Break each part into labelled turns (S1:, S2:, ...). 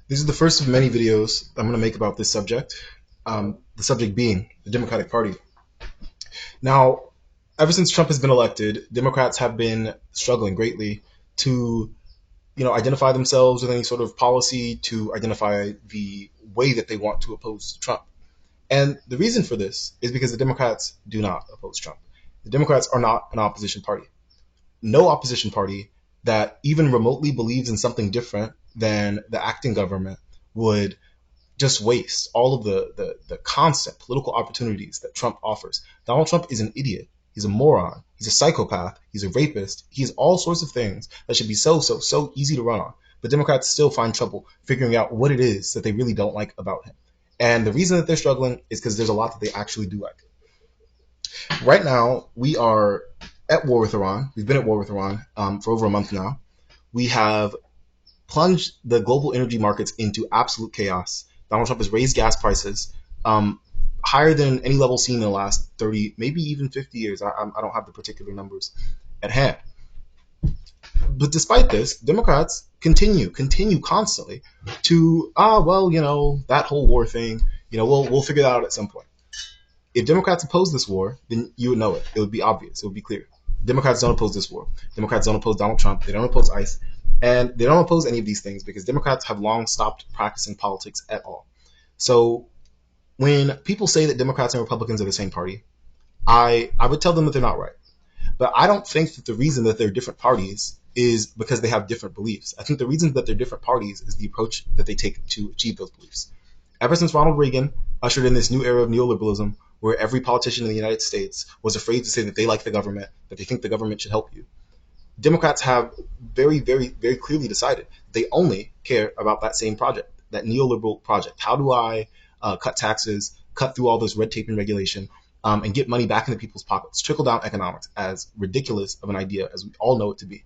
S1: This is the first of many videos I'm going to make about this subject, the subject being the Democratic Party. Now, ever since Trump has been elected, Democrats have been struggling greatly to, identify themselves with any sort of policy, to identify the way that they want to oppose Trump. And the reason for this is because the Democrats do not oppose Trump. The Democrats are not an opposition party. No opposition party that even remotely believes in something different than the acting government would just waste all of the constant political opportunities that Trump offers. Donald Trump is an idiot. He's a moron. He's a psychopath. He's a rapist. He's all sorts of things that should be so easy to run on. But Democrats still find trouble figuring out what it is that they really don't like about him. And the reason that they're struggling is because there's a lot that they actually do like. Right now, we are at war with Iran. We've been at war with Iran for over a month now. We have plunged the global energy markets into absolute chaos. Donald Trump has raised gas prices higher than any level seen in the last 30, maybe even 50 years. I don't have the particular numbers at hand. But despite this, Democrats continue constantly to, that whole war thing, we'll figure that out at some point. If Democrats oppose this war, then you would know it. It would be obvious. It would be clear. Democrats don't oppose this war. Democrats don't oppose Donald Trump. They don't oppose ICE. And they don't oppose any of these things because Democrats have long stopped practicing politics at all. So when people say that Democrats and Republicans are the same party, I would tell them that they're not right. But I don't think that the reason that they're different parties is because they have different beliefs. I think the reason that they're different parties is the approach that they take to achieve those beliefs. Ever since Ronald Reagan ushered in this new era of neoliberalism, where every politician in the United States was afraid to say that they like the government, that they think the government should help you, Democrats have very clearly decided they only care about that same project, that neoliberal project. How do I cut taxes, cut through all this red tape and regulation, and get money back into people's pockets? Trickle-down economics, as ridiculous of an idea as we all know it to be.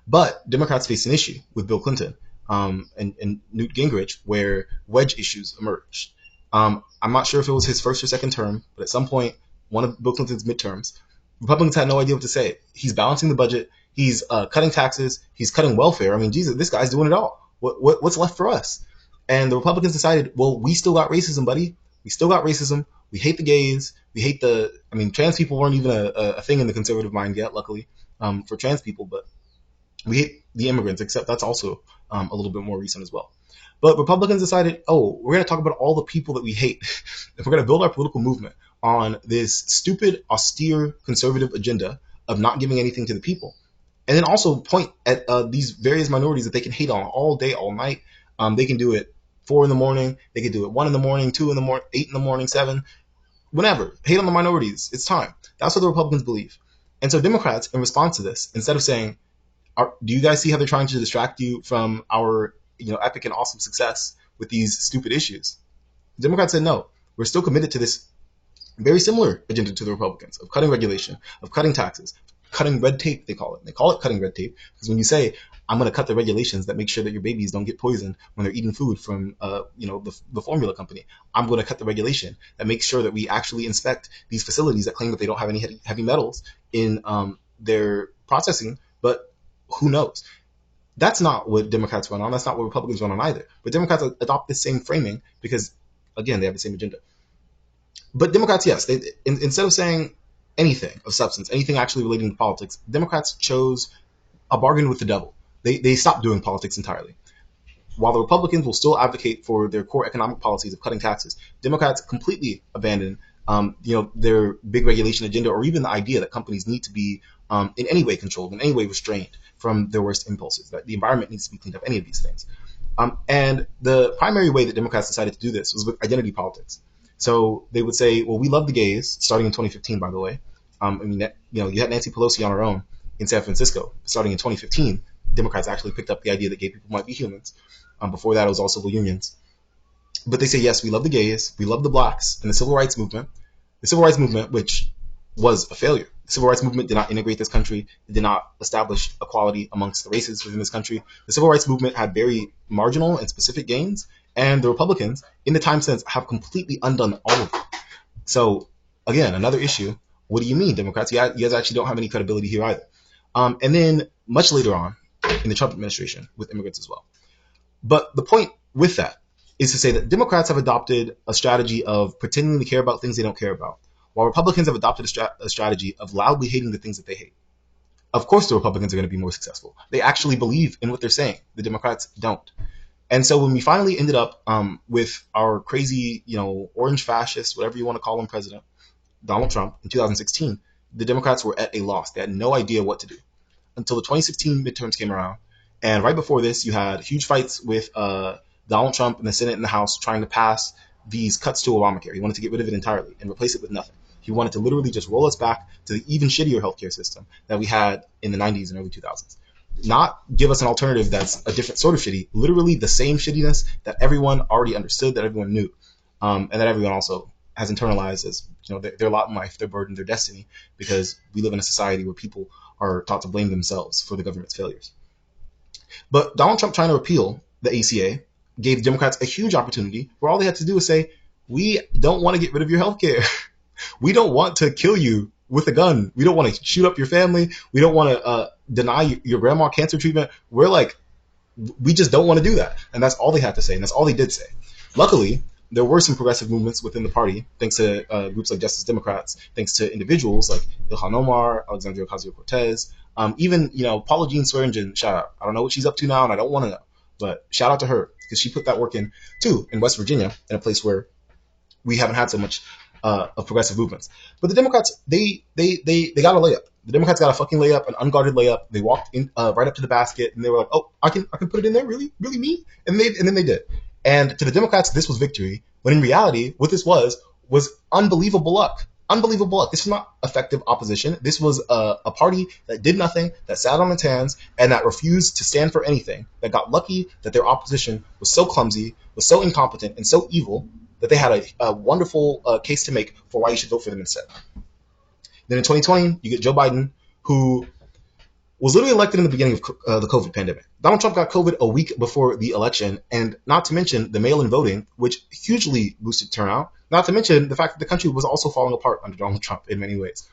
S1: But Democrats face an issue with Bill Clinton and Newt Gingrich, where wedge issues emerged. I'm not sure if it was his first or second term, but at some point, one of Bill Clinton's midterms, Republicans had no idea what to say. He's balancing the budget. He's cutting taxes. He's cutting welfare. I mean, Jesus, this guy's doing it all. What's left for us? And the Republicans decided, well, we still got racism, buddy. We still got racism. We hate the gays. We hate trans people weren't even a thing in the conservative mind yet, luckily, for trans people. But we hate the immigrants, except that's also a little bit more recent as well. But Republicans decided, we're going to talk about all the people that we hate. If we're going to build our political movement on this stupid, austere, conservative agenda of not giving anything to the people, and then also point at these various minorities that they can hate on all day, all night. They can do it 4 in the morning. They can do it 1 in the morning, 2 in the morning, 8 in the morning, 7, whenever. Hate on the minorities. It's time. That's what the Republicans believe. And so Democrats, in response to this, instead of saying, do you guys see how they're trying to distract you from our epic and awesome success with these stupid issues? Democrats said, no, we're still committed to this very similar agenda to the Republicans of cutting regulation, of cutting taxes, cutting red tape, they call it. They call it cutting red tape because when you say, I'm going to cut the regulations that make sure that your babies don't get poisoned when they're eating food from, the formula company, I'm going to cut the regulation that makes sure that we actually inspect these facilities that claim that they don't have any heavy metals in their processing, but who knows? That's not what Democrats run on. That's not what Republicans run on either. But Democrats adopt the same framing because, again, they have the same agenda. But Democrats, yes, instead of saying anything of substance, anything actually relating to politics, Democrats chose a bargain with the devil. They stopped doing politics entirely. While the Republicans will still advocate for their core economic policies of cutting taxes, Democrats completely abandon their big regulation agenda, or even the idea that companies need to be in any way controlled, in any way restrained from their worst impulses, that the environment needs to be cleaned up, any of these things. And the primary way that Democrats decided to do this was with identity politics. So they would say, well, we love the gays, starting in 2015, by the way. You had Nancy Pelosi on her own in San Francisco, starting in 2015. Democrats actually picked up the idea that gay people might be humans. Before that, it was all civil unions. But they say, yes, we love the gays, we love the blacks, and the civil rights movement. The civil rights movement, which was a failure. The civil rights movement did not integrate this country. It did not establish equality amongst the races within this country. The civil rights movement had very marginal and specific gains, and the Republicans, in the time since, have completely undone all of it. So, again, another issue. What do you mean, Democrats? You guys actually don't have any credibility here either. And then, much later on, in the Trump administration, with immigrants as well. But the point with that is to say that Democrats have adopted a strategy of pretending to care about things they don't care about, while Republicans have adopted a strategy of loudly hating the things that they hate. Of course, the Republicans are going to be more successful. They actually believe in what they're saying. The Democrats don't. And so when we finally ended up with our crazy, orange fascist, whatever you want to call him, president, Donald Trump, in 2016, the Democrats were at a loss. They had no idea what to do until the 2016 midterms came around. And right before this, you had huge fights with Donald Trump in the Senate and the House trying to pass these cuts to Obamacare. He wanted to get rid of it entirely and replace it with nothing. He wanted to literally just roll us back to the even shittier healthcare system that we had in the 90s and early 2000s. Not give us an alternative that's a different sort of shitty, literally the same shittiness that everyone already understood, that everyone knew, and that everyone also has internalized as their lot in life, their burden, their destiny, because we live in a society where people are taught to blame themselves for the government's failures. But Donald Trump trying to repeal the ACA gave Democrats a huge opportunity where all they had to do was say, we don't want to get rid of your health care. We don't want to kill you with a gun. We don't want to shoot up your family. We don't want to deny your grandma cancer treatment. We just don't want to do that. And that's all they had to say. And that's all they did say. Luckily, there were some progressive movements within the party, thanks to groups like Justice Democrats, thanks to individuals like Ilhan Omar, Alexandria Ocasio-Cortez, even, Paula Jean Swearengin, shout out. I don't know what she's up to now, and I don't want to know. But shout out to her, because she put that work in, too, in West Virginia, in a place where we haven't had so much of progressive movements. But the Democrats, they got a layup. The Democrats got a fucking layup, an unguarded layup. They walked in right up to the basket, and they were like, "Oh, I can put it in there, really, really me?" And then they did. And to the Democrats, this was victory. When in reality, what this was unbelievable luck. Unbelievable luck. This was not effective opposition. This was a party that did nothing, that sat on its hands, and that refused to stand for anything. That got lucky that their opposition was so clumsy, was so incompetent, and so evil that they had a wonderful case to make for why you should vote for them instead. Then in 2020, you get Joe Biden, who was literally elected in the beginning of the COVID pandemic. Donald Trump got COVID a week before the election, and not to mention the mail-in voting, which hugely boosted turnout. Not to mention the fact that the country was also falling apart under Donald Trump in many ways.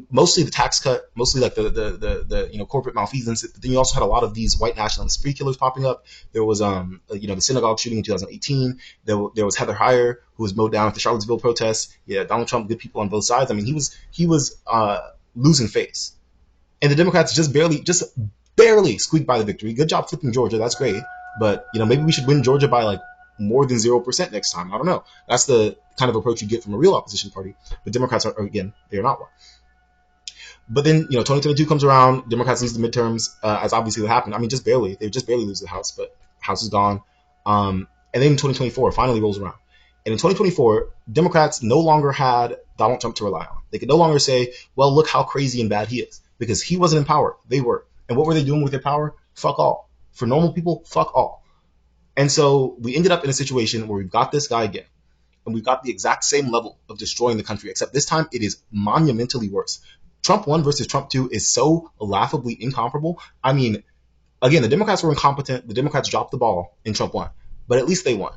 S1: Mostly the tax cut, mostly like the corporate malfeasance. But then you also had a lot of these white nationalist spree killers popping up. There was the synagogue shooting in 2018. There was Heather Heyer, who was mowed down at the Charlottesville protests. Yeah, Donald Trump, good people on both sides. I mean, he was losing face, and the Democrats just barely squeaked by the victory. Good job flipping Georgia, that's great. But maybe we should win Georgia by like more than 0% next time. I don't know. That's the kind of approach you get from a real opposition party. But Democrats are, again, they are not one. But then, 2022 comes around, Democrats lose the midterms, as obviously what happened. I mean, just barely. They just barely lose the House, but House is gone. And then 2024 finally rolls around. And in 2024, Democrats no longer had Donald Trump to rely on. They could no longer say, well, look how crazy and bad he is, because he wasn't in power. They were. And what were they doing with their power? Fuck all. For normal people, fuck all. And so we ended up in a situation where we've got this guy again, and we've got the exact same level of destroying the country, except this time it is monumentally worse. Trump 1 versus Trump 2 is so laughably incomparable. I mean, again, the Democrats were incompetent. The Democrats dropped the ball in Trump 1, but at least they won.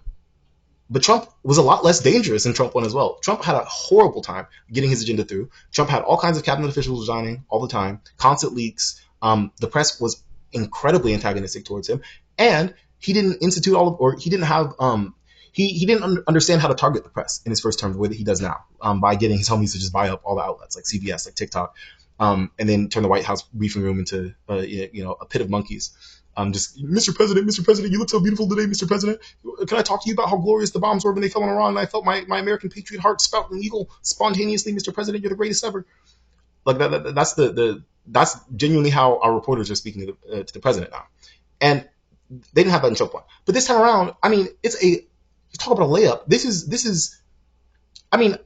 S1: But Trump was a lot less dangerous than Trump 1 as well. Trump had a horrible time getting his agenda through. Trump had all kinds of cabinet officials resigning all the time, constant leaks. The press was incredibly antagonistic towards him, and he didn't institute he didn't have he didn't understand how to target the press in his first term the way that he does now, by getting his homies to just buy up all the outlets like CBS, like TikTok, and then turn the White House briefing room into a pit of monkeys. Just Mr. President, you look so beautiful today, Mr. President. Can I talk to you about how glorious the bombs were when they fell on Iran? And I felt my American patriot heart spout and eagle spontaneously, Mr. President. You're the greatest ever. Like that's genuinely how our reporters are speaking to the president now, and they didn't have that in Trump 1. But this time around, I mean, talk about a layup. This is. I mean,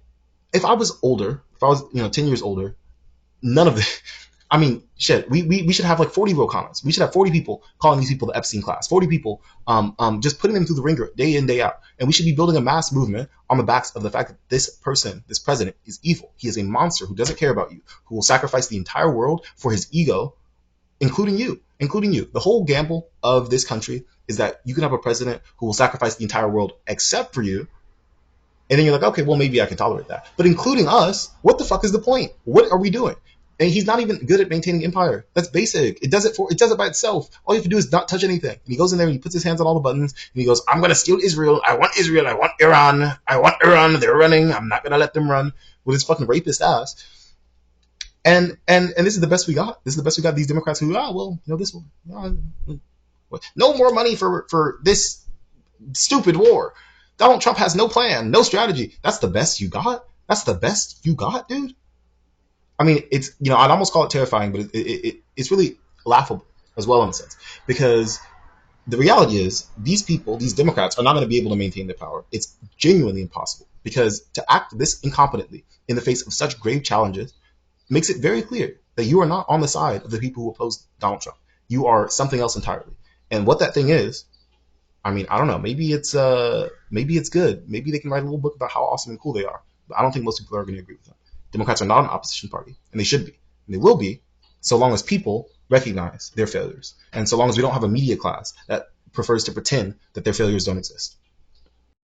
S1: if I was older, if I was 10 years older, none of this. I mean, shit. We should have like 40 row comments. We should have 40 people calling these people the Epstein class. 40 people just putting them through the ringer day in, day out. And we should be building a mass movement on the backs of the fact that this person, this president, is evil. He is a monster who doesn't care about you, who will sacrifice the entire world for his ego, including you. The whole gamble of this country is that you can have a president who will sacrifice the entire world except for you. And then you're like, okay, well, maybe I can tolerate that. But including us, what the fuck is the point? What are we doing? And he's not even good at maintaining empire. That's basic. It does it by itself. All you have to do is not touch anything. And he goes in there and he puts his hands on all the buttons and he goes, I'm gonna steal Israel. I want Israel. I want Iran. I want Iran. They're running. I'm not gonna let them run with his fucking rapist ass. And this is the best we got. This is the best we got. These Democrats who, this one. No more money for this stupid war. Donald Trump has no plan, no strategy. That's the best you got? That's the best you got, dude? I mean, it's, I'd almost call it terrifying, but it's really laughable as well in a sense. Because the reality is, these people, these Democrats, are not going to be able to maintain their power. It's genuinely impossible. Because to act this incompetently in the face of such grave challenges makes it very clear that you are not on the side of the people who oppose Donald Trump. You are something else entirely. And what that thing is, I mean, I don't know. Maybe it's good. Maybe they can write a little book about how awesome and cool they are. But I don't think most people are going to agree with them. Democrats are not an opposition party, and they should be. And they will be, so long as people recognize their failures. And so long as we don't have a media class that prefers to pretend that their failures don't exist.